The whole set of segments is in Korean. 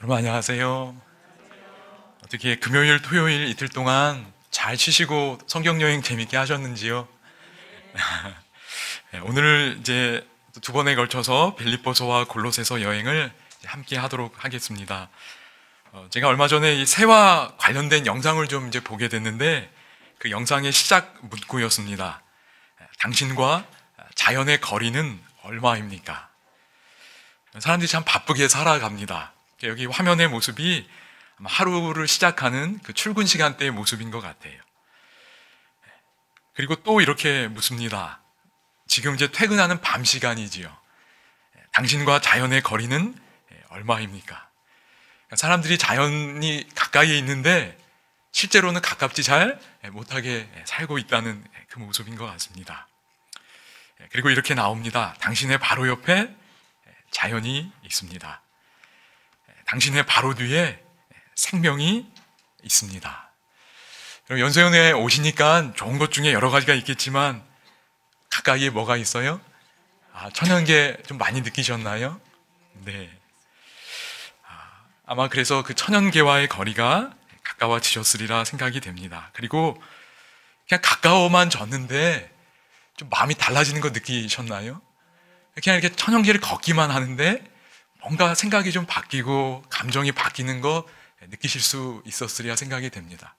여러분 안녕하세요. 어떻게 금요일, 토요일 이틀 동안 잘 쉬시고 성경 여행 재밌게 하셨는지요? 네, 오늘 이제 두 번에 걸쳐서 빌립보서와 골로새서 여행을 함께 하도록 하겠습니다. 제가 얼마 전에 이 새와 관련된 영상을 좀 이제 보게 됐는데 그 영상의 시작 문구였습니다. 당신과 자연의 거리는 얼마입니까? 사람들이 참 바쁘게 살아갑니다. 여기 화면의 모습이 아마 하루를 시작하는 그 출근 시간대의 모습인 것 같아요. 그리고 또 이렇게 묻습니다. 지금 이제 퇴근하는 밤 시간이지요. 당신과 자연의 거리는 얼마입니까? 사람들이 자연이 가까이에 있는데 실제로는 가깝지 잘 못하게 살고 있다는 그 모습인 것 같습니다. 그리고 이렇게 나옵니다. 당신의 바로 옆에 자연이 있습니다. 당신의 바로 뒤에 생명이 있습니다. 연수원에 오시니까 좋은 것 중에 여러 가지가 있겠지만 가까이에 뭐가 있어요? 천연계 좀 많이 느끼셨나요? 네. 아마 그래서 그 천연계와의 거리가 가까워지셨으리라 생각이 됩니다. 그리고 그냥 가까워만 졌는데 좀 마음이 달라지는 거 느끼셨나요? 그냥 이렇게 천연계를 걷기만 하는데 뭔가 생각이 좀 바뀌고 감정이 바뀌는 거 느끼실 수 있었으리라 생각이 됩니다.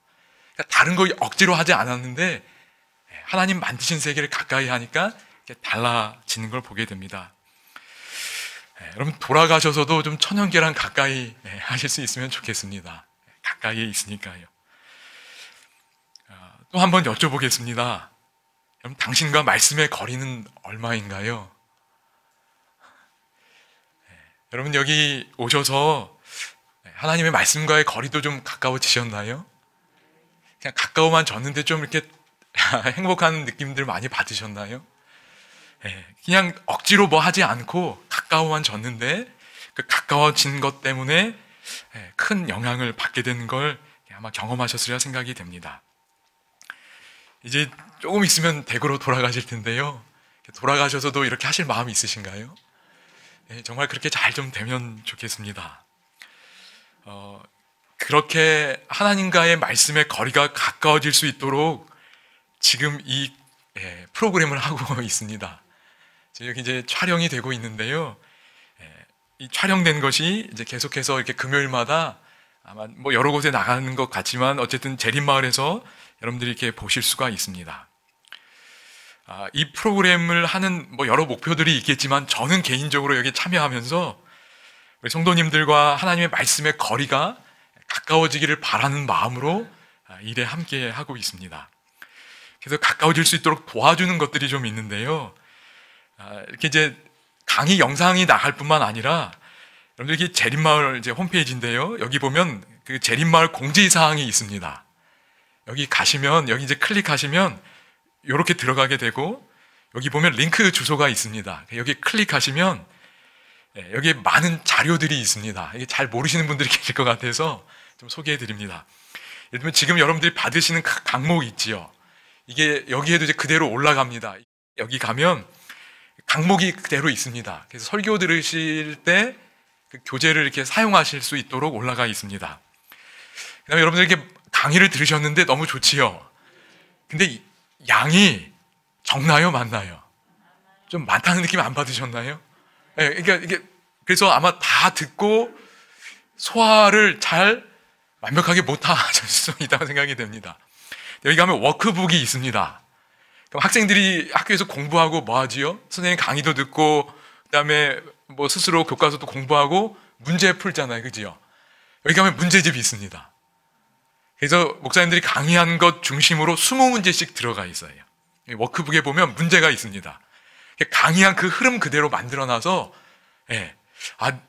그러니까 다른 거 억지로 하지 않았는데 하나님 만드신 세계를 가까이 하니까 달라지는 걸 보게 됩니다. 여러분 돌아가셔서도 좀 천연계랑 가까이 하실 수 있으면 좋겠습니다. 가까이에 있으니까요. 또 한번 여쭤보겠습니다. 여러분 당신과 말씀의 거리는 얼마인가요? 여러분 여기 오셔서 하나님의 말씀과의 거리도 좀 가까워지셨나요? 그냥 가까워만 졌는데 좀 이렇게 행복한 느낌들 많이 받으셨나요? 그냥 억지로 뭐 하지 않고 가까워만 졌는데 그 가까워진 것 때문에 큰 영향을 받게 되는 걸 아마 경험하셨으리라 생각이 됩니다. 이제 조금 있으면 댁으로 돌아가실 텐데요. 돌아가셔서도 이렇게 하실 마음이 있으신가요? 정말 그렇게 잘 좀 되면 좋겠습니다. 그렇게 하나님과의 말씀의 거리가 가까워질 수 있도록 지금 이 프로그램을 하고 있습니다. 여기 이제 촬영이 되고 있는데요. 이 촬영된 것이 이제 계속해서 이렇게 금요일마다 아마 뭐 여러 곳에 나가는 것 같지만 어쨌든 재림마을에서 여러분들이 이렇게 보실 수가 있습니다. 이 프로그램을 하는 뭐 여러 목표들이 있겠지만 저는 개인적으로 여기 참여하면서 우리 성도님들과 하나님의 말씀의 거리가 가까워지기를 바라는 마음으로 일에 함께 하고 있습니다. 그래서 가까워질 수 있도록 도와주는 것들이 좀 있는데요. 이렇게 이제 강의 영상이 나갈 뿐만 아니라 여러분들 이게 재림마을 이제 홈페이지인데요. 여기 보면 그 재림마을 공지사항이 있습니다. 여기 가시면 여기 이제 클릭하시면 이렇게 들어가게 되고 여기 보면 링크 주소가 있습니다. 여기 클릭하시면 여기에 많은 자료들이 있습니다. 이게 잘 모르시는 분들이 계실 것 같아서 좀 소개해 드립니다. 예를 들면 지금 여러분들이 받으시는 강목 있지요. 이게 여기에도 이제 그대로 올라갑니다. 여기 가면 강목이 그대로 있습니다. 그래서 설교 들으실 때 그 교재를 이렇게 사용하실 수 있도록 올라가 있습니다. 그다음에 여러분들 이렇게 강의를 들으셨는데 너무 좋지요. 근데 양이 적나요, 많나요? 좀 많다는 느낌 안 받으셨나요? 그러니까 이게 그래서 아마 다 듣고 소화를 잘 완벽하게 못 하실 수 있다고 생각이 됩니다. 여기 가면 워크북이 있습니다. 그럼 학생들이 학교에서 공부하고 뭐 하지요? 선생님 강의도 듣고 그다음에 뭐 스스로 교과서도 공부하고 문제 풀잖아요, 그지요? 여기 가면 문제집이 있습니다. 그래서 목사님들이 강의한 것 중심으로 20문제씩 들어가 있어요. 워크북에 보면 문제가 있습니다. 강의한 그 흐름 그대로 만들어놔서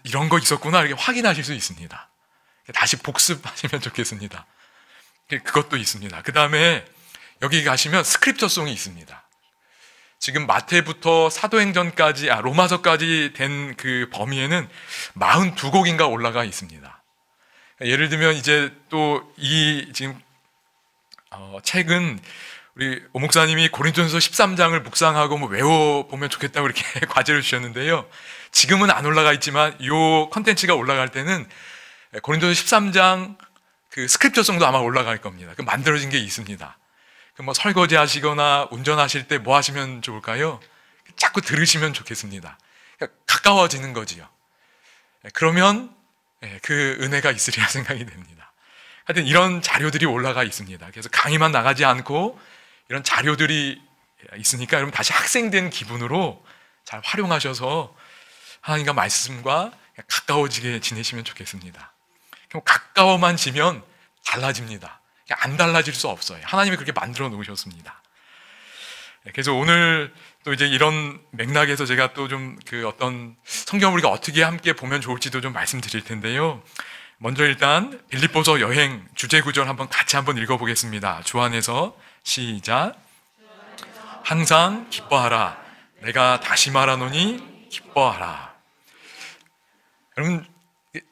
이런 거 있었구나 이렇게 확인하실 수 있습니다. 다시 복습하시면 좋겠습니다. 그것도 있습니다. 그 다음에 여기 가시면 스크립처송이 있습니다. 지금 마태부터 사도행전까지 로마서까지 된 그 범위에는 42곡인가 올라가 있습니다. 예를 들면 이제 또 이 지금 책은 우리 오 목사님이 고린도전서 13장을 묵상하고 뭐 외워보면 좋겠다고 이렇게 과제를 주셨는데요. 지금은 안 올라가 있지만 이 컨텐츠가 올라갈 때는 고린도서 13장 그 스크립처송도 아마 올라갈 겁니다. 그 만들어진 게 있습니다. 그 뭐 설거지 하시거나 운전하실 때 뭐 하시면 좋을까요? 자꾸 들으시면 좋겠습니다. 그러니까 가까워지는 거지요. 그러면 그 은혜가 있으리라 생각이 됩니다. 하여튼 이런 자료들이 올라가 있습니다. 그래서 강의만 나가지 않고 이런 자료들이 있으니까 여러분 다시 학생된 기분으로 잘 활용하셔서 하나님과 말씀과 가까워지게 지내시면 좋겠습니다. 그럼 가까워만 지면 달라집니다. 안 달라질 수 없어요. 하나님이 그렇게 만들어 놓으셨습니다. 그래서 오늘 또 이제 이런 맥락에서 제가 또 좀 그 어떤 성경을 우리가 어떻게 함께 보면 좋을지도 좀 말씀드릴 텐데요. 먼저 일단 빌립보서 여행 주제 구절 한번 같이 한번 읽어보겠습니다. 주 안에서 시작. 항상 기뻐하라. 내가 다시 말하노니 기뻐하라. 여러분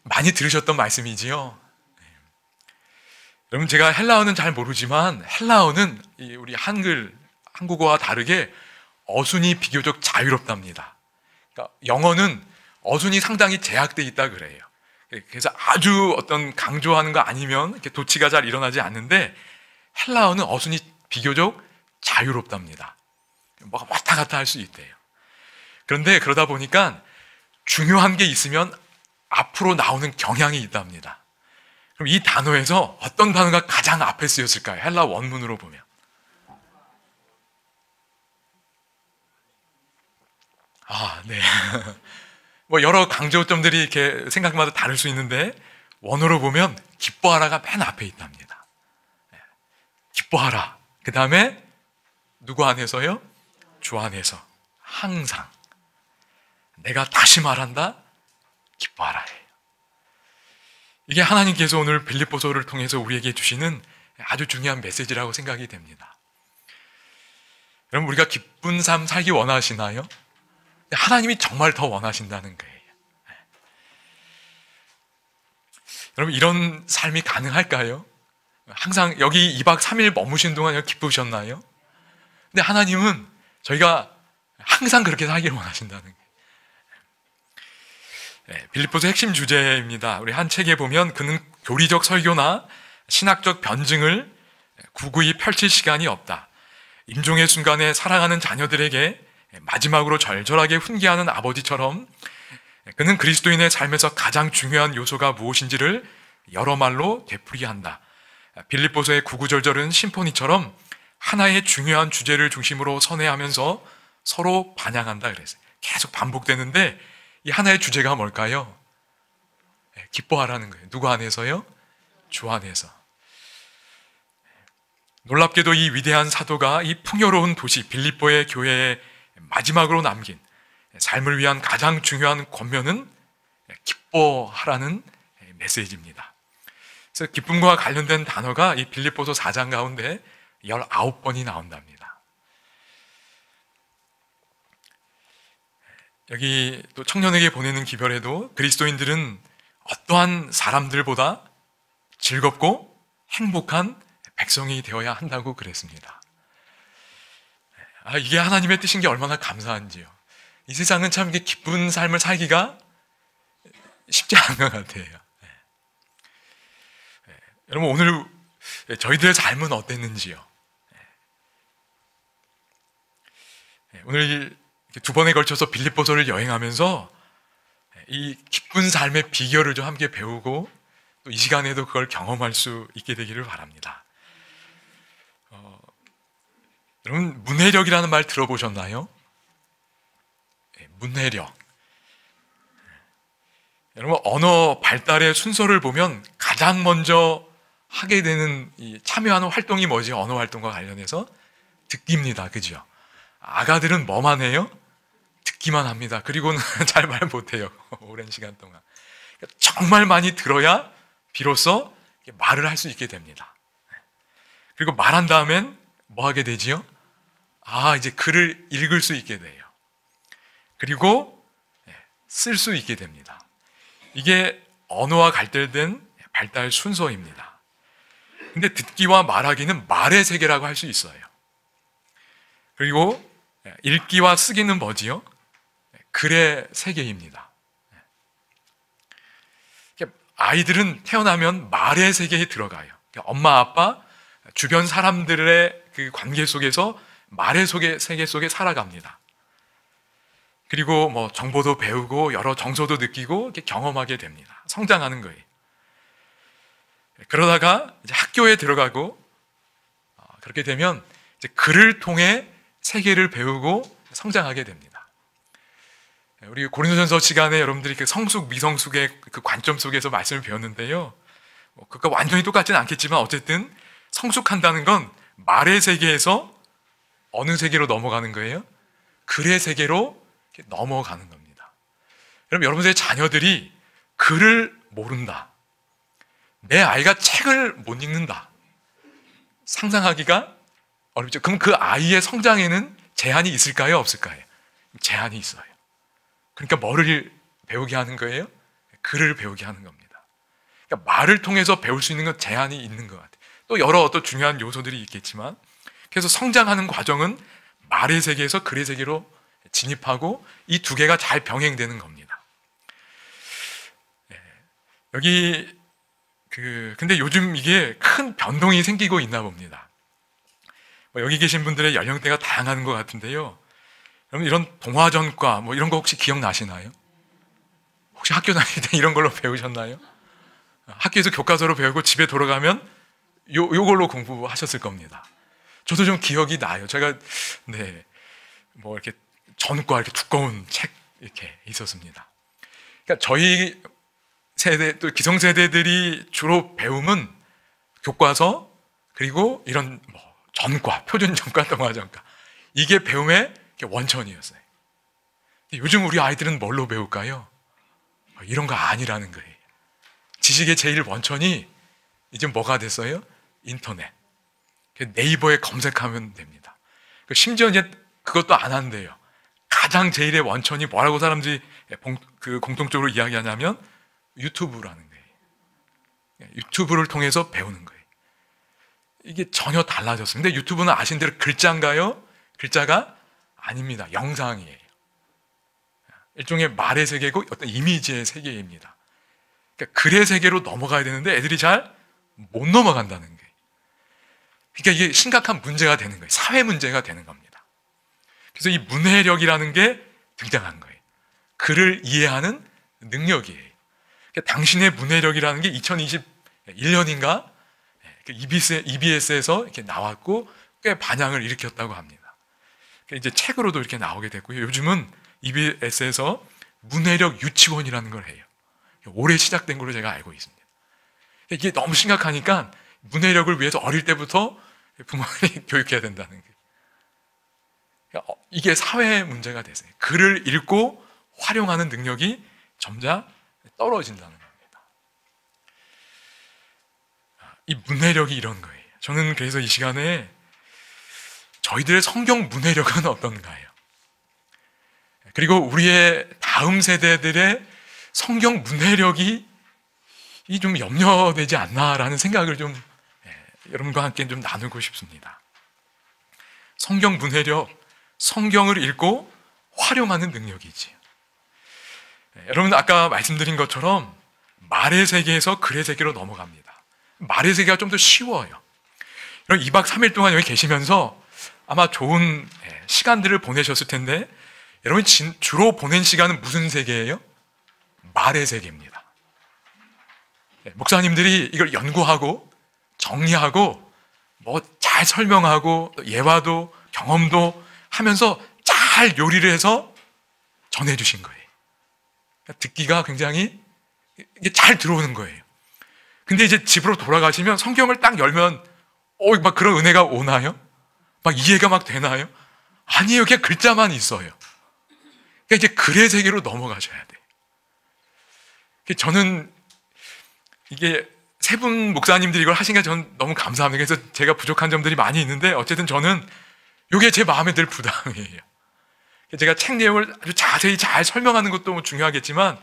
많이 들으셨던 말씀이지요. 여러분 제가 헬라어는 잘 모르지만 헬라어는 우리 한국어와 다르게 어순이 비교적 자유롭답니다. 그러니까 영어는 어순이 상당히 제약되어 있다 그래요. 그래서 아주 어떤 강조하는 거 아니면 이렇게 도치가 잘 일어나지 않는데 헬라어는 어순이 비교적 자유롭답니다. 뭐가 왔다 갔다 할 수 있대요. 그런데 그러다 보니까 중요한 게 있으면 앞으로 나오는 경향이 있답니다. 그럼 이 단어에서 어떤 단어가 가장 앞에 쓰였을까요? 헬라 원문으로 보면. 네. 뭐 여러 강조점들이 이렇게 생각마다 다를 수 있는데 원어로 보면 기뻐하라가 맨 앞에 있답니다. 기뻐하라. 그 다음에 누구 안에서요? 주 안에서. 항상. 내가 다시 말한다. 기뻐하라 해요. 이게 하나님께서 오늘 빌립보서를 통해서 우리에게 주시는 아주 중요한 메시지라고 생각이 됩니다. 여러분 우리가 기쁜 삶 살기 원하시나요? 하나님이 정말 더 원하신다는 거예요. 여러분 이런 삶이 가능할까요? 항상 여기 2박 3일 머무신 동안 기쁘셨나요? 근데 하나님은 저희가 항상 그렇게 살기를 원하신다는 거예요. 빌립보서 핵심 주제입니다. 우리 한 책에 보면 그는 교리적 설교나 신학적 변증을 구구이 펼칠 시간이 없다. 임종의 순간에 사랑하는 자녀들에게 마지막으로 절절하게 훈계하는 아버지처럼 그는 그리스도인의 삶에서 가장 중요한 요소가 무엇인지를 여러 말로 되풀이게 한다. 빌립보서의 구구절절은 심포니처럼 하나의 중요한 주제를 중심으로 선회하면서 서로 반향한다 그랬어요. 계속 반복되는데 이 하나의 주제가 뭘까요? 기뻐하라는 거예요. 누구 안에서요? 주 안에서. 놀랍게도 이 위대한 사도가 이 풍요로운 도시 빌립보의 교회에 마지막으로 남긴 삶을 위한 가장 중요한 권면은 기뻐하라는 메시지입니다. 그래서 기쁨과 관련된 단어가 이 빌립보서 4장 가운데 19번이 나온답니다. 여기 또 청년에게 보내는 기별에도 그리스도인들은 어떠한 사람들보다 즐겁고 행복한 백성이 되어야 한다고 그랬습니다. 이게 하나님의 뜻인 게 얼마나 감사한지요. 이 세상은 참 이게 기쁜 삶을 살기가 쉽지 않은 것 같아요. 여러분 오늘 저희들의 삶은 어땠는지요? 오늘 두 번에 걸쳐서 빌립보서를 여행하면서 이 기쁜 삶의 비결을 좀 함께 배우고 또 이 시간에도 그걸 경험할 수 있게 되기를 바랍니다. 여러분 문해력이라는 말 들어보셨나요? 문해력. 여러분 언어 발달의 순서를 보면 가장 먼저 하게 되는 참여하는 활동이 뭐지? 언어 활동과 관련해서 듣기입니다. 그죠? 아가들은 뭐만 해요? 듣기만 합니다. 그리고는 잘 말 못해요. 오랜 시간 동안. 정말 많이 들어야 비로소 말을 할 수 있게 됩니다. 그리고 말한 다음엔 뭐 하게 되지요? 이제 글을 읽을 수 있게 돼요. 그리고 쓸 수 있게 됩니다. 이게 언어와 관련된 발달 순서입니다. 근데 듣기와 말하기는 말의 세계라고 할 수 있어요. 그리고 읽기와 쓰기는 뭐지요? 글의 세계입니다. 아이들은 태어나면 말의 세계에 들어가요. 엄마, 아빠, 주변 사람들의 그 관계 속에서 말의 세계 속에 살아갑니다. 그리고 뭐 정보도 배우고 여러 정서도 느끼고 이렇게 경험하게 됩니다. 성장하는 거예요. 그러다가 이제 학교에 들어가고 그렇게 되면 이제 글을 통해 세계를 배우고 성장하게 됩니다. 우리 고린도전서 시간에 여러분들이 그 성숙, 미성숙의 그 관점 속에서 말씀을 배웠는데요. 그것과 완전히 똑같지는 않겠지만 어쨌든 성숙한다는 건 말의 세계에서 어느 세계로 넘어가는 거예요? 글의 세계로 넘어가는 겁니다. 여러분, 여러분들의 자녀들이 글을 모른다. 내 아이가 책을 못 읽는다. 상상하기가 어렵죠. 그럼 그 아이의 성장에는 제한이 있을까요? 없을까요? 제한이 있어요. 그러니까 뭐를 배우게 하는 거예요? 글을 배우게 하는 겁니다. 그러니까 말을 통해서 배울 수 있는 건 제한이 있는 것 같아요. 또 여러 어떤 중요한 요소들이 있겠지만, 그래서 성장하는 과정은 말의 세계에서 글의 세계로 진입하고 이 두 개가 잘 병행되는 겁니다. 여기 근데 요즘 이게 큰 변동이 생기고 있나 봅니다. 여기 계신 분들의 연령대가 다양한 것 같은데요. 여러분, 이런 동화전과 뭐 이런 거 혹시 기억나시나요? 혹시 학교 다닐 때 이런 걸로 배우셨나요? 학교에서 교과서로 배우고 집에 돌아가면 요걸로 공부하셨을 겁니다. 저도 좀 기억이 나요. 제가 뭐 이렇게 전과 이렇게 두꺼운 책 이렇게 있었습니다. 그러니까 저희 세대, 또 기성세대들이 주로 배움은 교과서, 그리고 이런 뭐 전과, 표준전과, 동화전과, 이게 배움의 원천이었어요. 요즘 우리 아이들은 뭘로 배울까요? 이런 거 아니라는 거예요. 지식의 제일 원천이 이제 뭐가 됐어요? 인터넷. 네이버에 검색하면 됩니다. 심지어 이제 그것도 안 한대요. 가장 제일의 원천이 뭐라고 사람들이 공통적으로 이야기하냐면 유튜브라는 거예요. 유튜브를 통해서 배우는 거예요. 이게 전혀 달라졌어요. 근데 유튜브는 아신 대로 글자인가요? 글자가 아닙니다. 영상이에요. 일종의 말의 세계고 어떤 이미지의 세계입니다. 그러니까 글의 세계로 넘어가야 되는데 애들이 잘 못 넘어간다는 거예요. 그러니까 이게 심각한 문제가 되는 거예요. 사회 문제가 되는 겁니다. 그래서 이 문해력이라는 게 등장한 거예요. 글을 이해하는 능력이에요. 그러니까 당신의 문해력이라는 게 2021년인가 EBS에서 이렇게 나왔고 꽤 반향을 일으켰다고 합니다. 그러니까 이제 책으로도 이렇게 나오게 됐고요. 요즘은 EBS에서 문해력 유치원이라는 걸 해요. 올해 시작된 걸로 제가 알고 있습니다. 이게 너무 심각하니까 문해력을 위해서 어릴 때부터 부모들이 교육해야 된다는 거예요. 그러니까 이게 사회 문제가 됐어요. 글을 읽고 활용하는 능력이 점차 떨어진다는 겁니다. 이 문해력이 이런 거예요. 저는 그래서 이 시간에 저희들의 성경 문해력은 어떤가요? 그리고 우리의 다음 세대들의 성경 문해력이 좀 염려되지 않나라는 생각을 좀 여러분과 함께 좀 나누고 싶습니다. 성경 문해력, 성경을 읽고 활용하는 능력이지. 여러분, 아까 말씀드린 것처럼 말의 세계에서 글의 세계로 넘어갑니다. 말의 세계가 좀 더 쉬워요. 여러분, 2박 3일 동안 여기 계시면서 아마 좋은 시간들을 보내셨을 텐데, 여러분 주로 보낸 시간은 무슨 세계예요? 말의 세계입니다. 목사님들이 이걸 연구하고 정리하고 뭐 잘 설명하고 예화도 경험도 하면서 잘 요리를 해서 전해주신 거예요. 듣기가 굉장히 이게 잘 들어오는 거예요. 근데 이제 집으로 돌아가시면 성경을 딱 열면 막 그런 은혜가 오나요? 막 이해가 막 되나요? 아니에요. 그냥 글자만 있어요. 그러니까 이제 글의 세계로 넘어가셔야 돼요. 저는 이게 세 분 목사님들이 이걸 하신 게 저는 너무 감사합니다. 그래서 제가 부족한 점들이 많이 있는데 어쨌든 저는 이게 제 마음에 들 부담이에요. 제가 책 내용을 아주 자세히 잘 설명하는 것도 뭐 중요하겠지만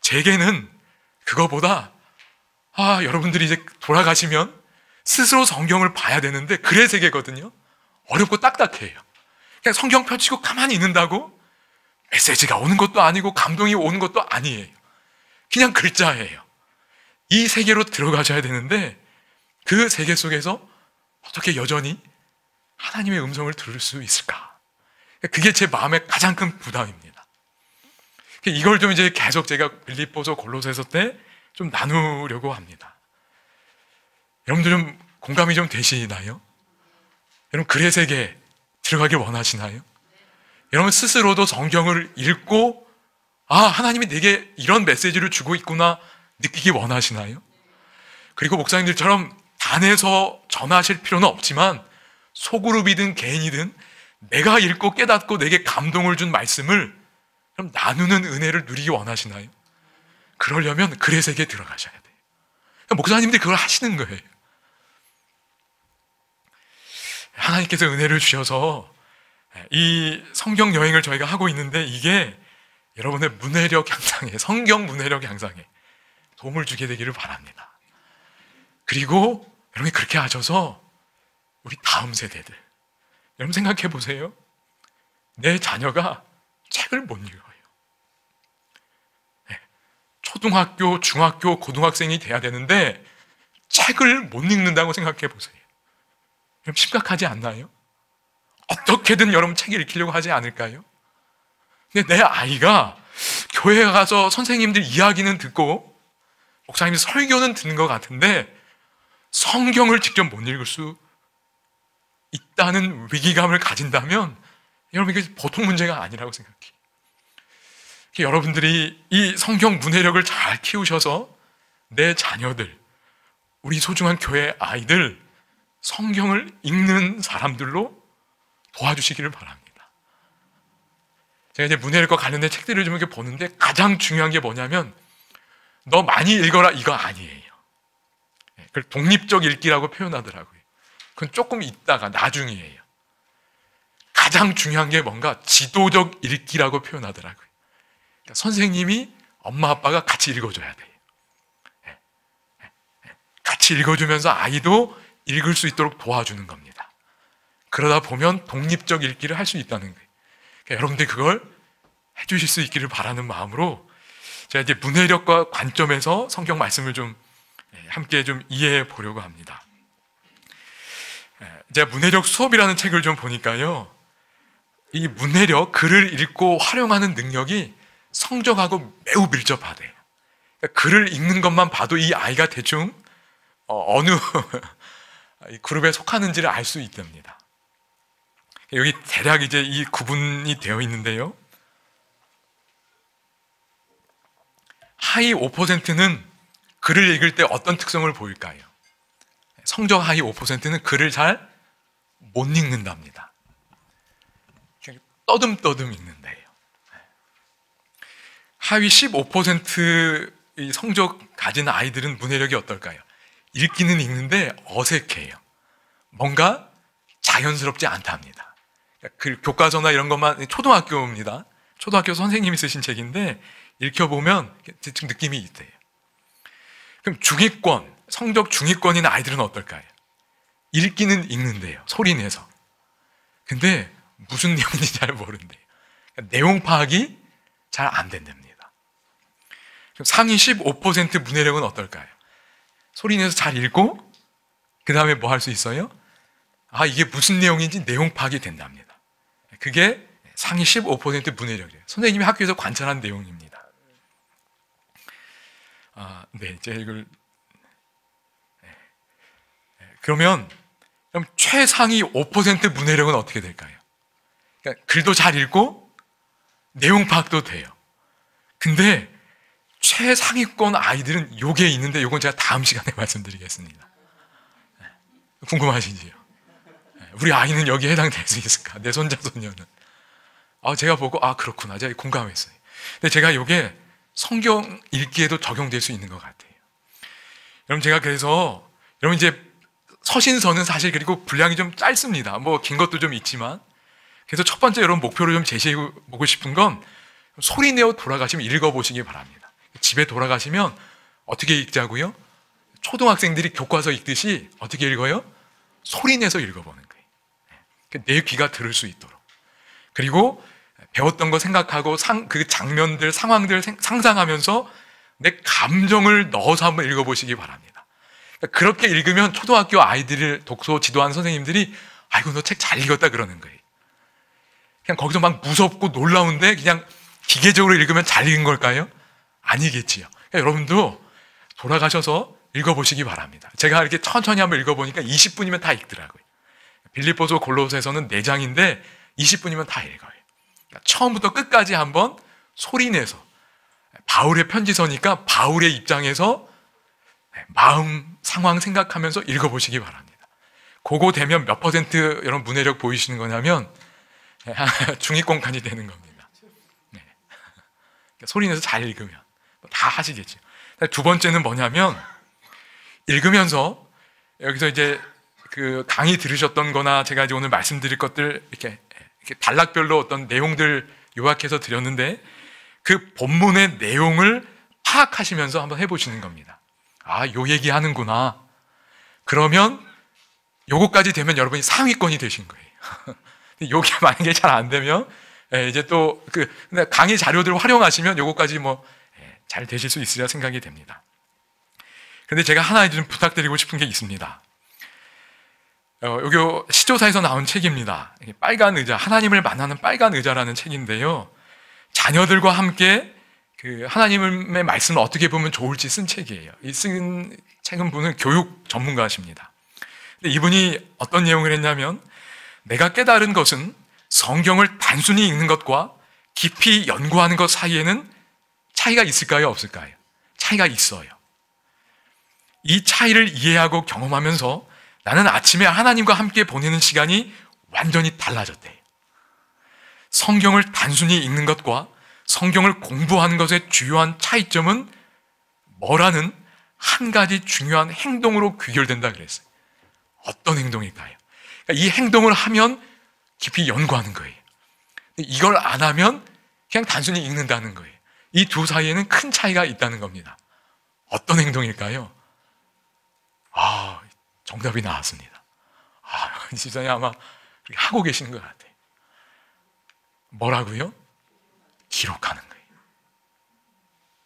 제게는 그거보다 여러분들이 이제 돌아가시면 스스로 성경을 봐야 되는데 글의 세계거든요. 어렵고 딱딱해요. 그냥 성경 펼치고 가만히 있는다고 메시지가 오는 것도 아니고 감동이 오는 것도 아니에요. 그냥 글자예요. 이 세계로 들어가셔야 되는데 그 세계 속에서 어떻게 여전히 하나님의 음성을 들을 수 있을까? 그게 제 마음의 가장 큰 부담입니다. 이걸 좀 이제 계속 제가 빌립보서 골로새서 때 좀 나누려고 합니다. 여러분들 좀 공감이 좀 되시나요? 여러분 글의 세계에 들어가길 원하시나요? 여러분 스스로도 성경을 읽고 하나님이 내게 이런 메시지를 주고 있구나 느끼기 원하시나요? 그리고 목사님들처럼 단에서 전하실 필요는 없지만 소그룹이든 개인이든 내가 읽고 깨닫고 내게 감동을 준 말씀을 그럼 나누는 은혜를 누리기 원하시나요? 그러려면 글의 세계에 들어가셔야 돼요. 목사님들이 그걸 하시는 거예요. 하나님께서 은혜를 주셔서 이 성경 여행을 저희가 하고 있는데 이게 여러분의 문해력 향상에, 성경 문해력 향상에 도움을 주게 되기를 바랍니다. 그리고 여러분이 그렇게 하셔서 우리 다음 세대들, 여러분 생각해 보세요. 내 자녀가 책을 못 읽어요. 초등학교, 중학교, 고등학생이 돼야 되는데 책을 못 읽는다고 생각해 보세요. 여러분 심각하지 않나요? 어떻게든 여러분 책 읽히려고 하지 않을까요? 근데 내 아이가 교회에 가서 선생님들 이야기는 듣고 목사님 설교는 듣는 것 같은데 성경을 직접 못 읽을 수 있다는 위기감을 가진다면 여러분 이게 보통 문제가 아니라고 생각해요. 여러분들이 이 성경 문해력을 잘 키우셔서 내 자녀들, 우리 소중한 교회 아이들 성경을 읽는 사람들로 도와주시기를 바랍니다. 제가 이제 문해력과 관련된 책들을 좀 이렇게 보는데 가장 중요한 게 뭐냐면 너 많이 읽어라 이거 아니에요. 그걸 독립적 읽기라고 표현하더라고요. 그건 조금 있다가 나중이에요. 가장 중요한 게 뭔가 지도적 읽기라고 표현하더라고요. 그러니까 선생님이 엄마 아빠가 같이 읽어줘야 돼요. 같이 읽어주면서 아이도 읽을 수 있도록 도와주는 겁니다. 그러다 보면 독립적 읽기를 할 수 있다는 거예요. 그러니까 여러분들 그걸 해주실 수 있기를 바라는 마음으로 제가 이제 문해력과 관점에서 성경 말씀을 좀 함께 좀 이해해 보려고 합니다. 제가 문해력 수업이라는 책을 좀 보니까요, 이 문해력, 글을 읽고 활용하는 능력이 성적하고 매우 밀접하대요. 그러니까 글을 읽는 것만 봐도 이 아이가 대충 어느 그룹에 속하는지를 알 수 있답니다. 여기 대략 이제 이 구분이 되어 있는데요. 하위 5%는 글을 읽을 때 어떤 특성을 보일까요? 성적 하위 5%는 글을 잘 못 읽는답니다. 떠듬떠듬 읽는데요. 하위 15% 이 성적 가진 아이들은 문해력이 어떨까요? 읽기는 읽는데 어색해요. 뭔가 자연스럽지 않답니다. 그 교과서나 이런 것만, 초등학교입니다. 초등학교 선생님이 쓰신 책인데 읽혀보면 대충 느낌이 있대요. 그럼 중위권, 성적 중위권인 아이들은 어떨까요? 읽기는 읽는데요. 소리 내서. 근데 무슨 내용인지 잘 모른대요. 내용 파악이 잘 안 된답니다. 그럼 상위 15% 문해력은 어떨까요? 소리 내서 잘 읽고 그 다음에 뭐 할 수 있어요? 이게 무슨 내용인지 내용 파악이 된답니다. 그게 상위 15% 문해력이에요. 선생님이 학교에서 관찰한 내용입니다. 네, 제가 이걸 그러면 최상위 5% 문해력은 어떻게 될까요? 그러니까 글도 잘 읽고 내용 파악도 돼요. 근데 최상위권 아이들은 요게 있는데 요건 제가 다음 시간에 말씀드리겠습니다. 궁금하시지요? 우리 아이는 여기에 해당될 수 있을까? 내 손자 손녀는. 제가 보고 그렇구나. 제가 공감했어요. 근데 제가 요게 성경 읽기에도 적용될 수 있는 것 같아요. 여러분 제가 그래서 여러분 이제 서신서는 사실 그리고 분량이 좀 짧습니다. 뭐 긴 것도 좀 있지만 그래서 첫 번째 여러분 목표를 좀 제시해 보고 싶은 건 소리 내어 돌아가시면 읽어보시기 바랍니다. 집에 돌아가시면 어떻게 읽자고요? 초등학생들이 교과서 읽듯이 어떻게 읽어요? 소리 내서 읽어보는 거예요. 내 귀가 들을 수 있도록. 그리고 배웠던 거 생각하고 그 장면들, 상황들 상상하면서 내 감정을 넣어서 한번 읽어보시기 바랍니다. 그러니까 그렇게 읽으면 초등학교 아이들을 독서 지도하는 선생님들이 아이고 너 책 잘 읽었다 그러는 거예요. 그냥 거기서 막 무섭고 놀라운데 그냥 기계적으로 읽으면 잘 읽은 걸까요? 아니겠지요. 그러니까 여러분도 돌아가셔서 읽어보시기 바랍니다. 제가 이렇게 천천히 한번 읽어보니까 20분이면 다 읽더라고요. 빌립보서 골로새서는 4장인데 20분이면 다 읽어요. 그러니까 처음부터 끝까지 한번 소리내서 바울의 편지서니까 바울의 입장에서 마음 상황 생각하면서 읽어보시기 바랍니다. 그거 되면 몇 퍼센트 여러분 문해력 보이시는 거냐면 중위권까지 되는 겁니다. 네. 그러니까 소리내서 잘 읽으면 다 하시겠죠. 두 번째는 뭐냐면 읽으면서 여기서 이제 그 강의 들으셨던 거나 제가 이제 오늘 말씀드릴 것들 이렇게 단락별로 어떤 내용들 요약해서 드렸는데 그 본문의 내용을 파악하시면서 한번 해보시는 겁니다. 아, 요 얘기 하는구나. 그러면 요거까지 되면 여러분이 상위권이 되신 거예요. 요게 만약에 잘 안 되면 이제 또 그 강의 자료들을 활용하시면 요거까지 뭐 잘 되실 수 있으리라 생각이 됩니다. 그런데 제가 하나 좀 부탁드리고 싶은 게 있습니다. 여기 시조사에서 나온 책입니다. 빨간 의자, 하나님을 만나는 빨간 의자라는 책인데요. 자녀들과 함께 그 하나님의 말씀을 어떻게 보면 좋을지 쓴 책이에요. 이 쓴 책은 분은 교육 전문가십니다. 근데 이분이 어떤 내용을 했냐면 내가 깨달은 것은 성경을 단순히 읽는 것과 깊이 연구하는 것 사이에는 차이가 있을까요? 없을까요? 차이가 있어요. 이 차이를 이해하고 경험하면서 나는 아침에 하나님과 함께 보내는 시간이 완전히 달라졌대요. 성경을 단순히 읽는 것과 성경을 공부하는 것의 주요한 차이점은 뭐라는 한 가지 중요한 행동으로 귀결된다 그랬어요. 어떤 행동일까요? 그러니까 이 행동을 하면 깊이 연구하는 거예요. 이걸 안 하면 그냥 단순히 읽는다는 거예요. 이 두 사이에는 큰 차이가 있다는 겁니다. 어떤 행동일까요? 아, 정답이 나왔습니다. 아, 집사님 아마 그렇게 하고 계시는 것 같아요. 뭐라고요? 기록하는 거예요.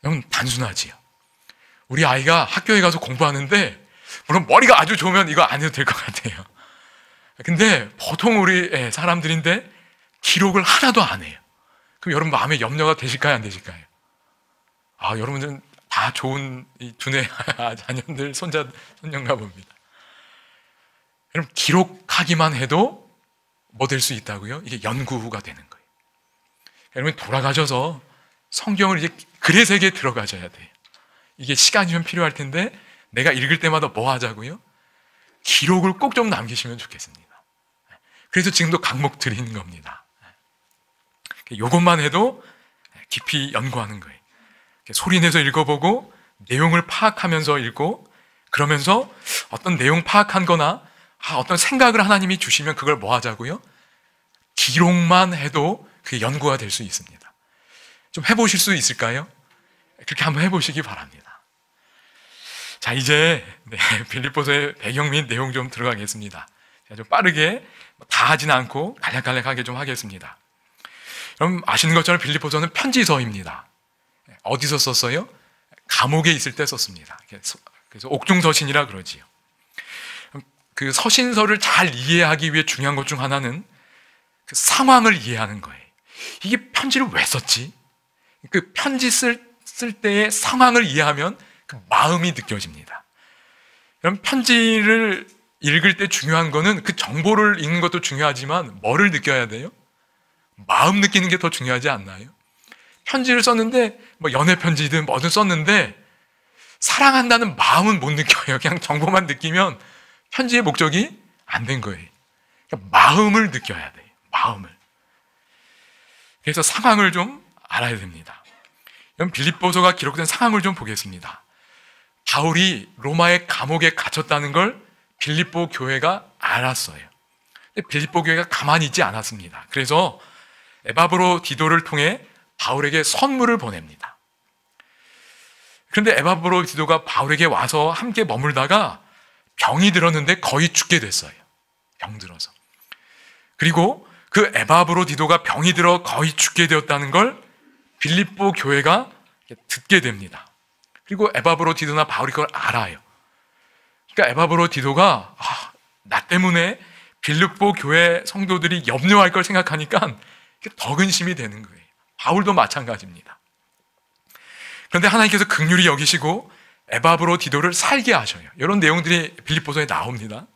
여러분, 단순하지요. 우리 아이가 학교에 가서 공부하는데 물론 머리가 아주 좋으면 이거 안 해도 될 것 같아요. 근데 보통 우리 사람들인데 기록을 하나도 안 해요. 그럼 여러분 마음에 염려가 되실까요? 안 되실까요? 아, 여러분들은 다 좋은 이 두뇌 자녀들, 손녀인가 봅니다. 여러분, 기록하기만 해도 뭐 될 수 있다고요? 이게 연구가 되는 거예요. 여러분, 돌아가셔서 성경을 이제 글의 세계에 들어가셔야 돼요. 이게 시간이 좀 필요할 텐데 내가 읽을 때마다 뭐 하자고요? 기록을 꼭 좀 남기시면 좋겠습니다. 그래서 지금도 강목 드리는 겁니다. 이것만 해도 깊이 연구하는 거예요. 소리내서 읽어보고 내용을 파악하면서 읽고 그러면서 어떤 내용 파악한 거나 어떤 생각을 하나님이 주시면 그걸 뭐 하자고요? 기록만 해도 그게 연구가 될 수 있습니다. 좀 해보실 수 있을까요? 그렇게 한번 해보시기 바랍니다. 자, 이제 빌립보서의 배경 및 내용 좀 들어가겠습니다. 제가 좀 빠르게 다 하진 않고 간략간략하게 좀 하겠습니다. 여러분 아시는 것처럼 빌립보서는 편지서입니다. 어디서 썼어요? 감옥에 있을 때 썼습니다. 그래서 옥중서신이라 그러지요. 그 서신서를 잘 이해하기 위해 중요한 것 중 하나는 그 상황을 이해하는 거예요. 이게 편지를 왜 썼지? 그 편지 쓸 때의 상황을 이해하면 그 마음이 느껴집니다. 그럼 편지를 읽을 때 중요한 거는 그 정보를 읽는 것도 중요하지만 뭐를 느껴야 돼요? 마음 느끼는 게 더 중요하지 않나요? 편지를 썼는데 뭐 연애 편지든 뭐든 썼는데 사랑한다는 마음은 못 느껴요. 그냥 정보만 느끼면 편지의 목적이 안 된 거예요. 그러니까 마음을 느껴야 돼요. 마음을. 그래서 상황을 좀 알아야 됩니다. 그럼 빌립보서가 기록된 상황을 좀 보겠습니다. 바울이 로마의 감옥에 갇혔다는 걸 빌립보 교회가 알았어요. 근데 빌립보 교회가 가만히 있지 않았습니다. 그래서 에바브로 디도를 통해 바울에게 선물을 보냅니다. 그런데 에바브로 디도가 바울에게 와서 함께 머물다가 병이 들었는데 거의 죽게 됐어요. 병 들어서. 그리고 그 에바브로 디도가 병이 들어 거의 죽게 되었다는 걸 빌립보 교회가 듣게 됩니다. 그리고 에바브로디도나 바울이 그걸 알아요. 그러니까 에바브로디도가 나 때문에 빌립보 교회 성도들이 염려할 걸 생각하니까 더 근심이 되는 거예요. 바울도 마찬가지입니다. 그런데 하나님께서 긍휼히 여기시고 에바브로디도를 살게 하셔요. 이런 내용들이 빌립보서에 나옵니다.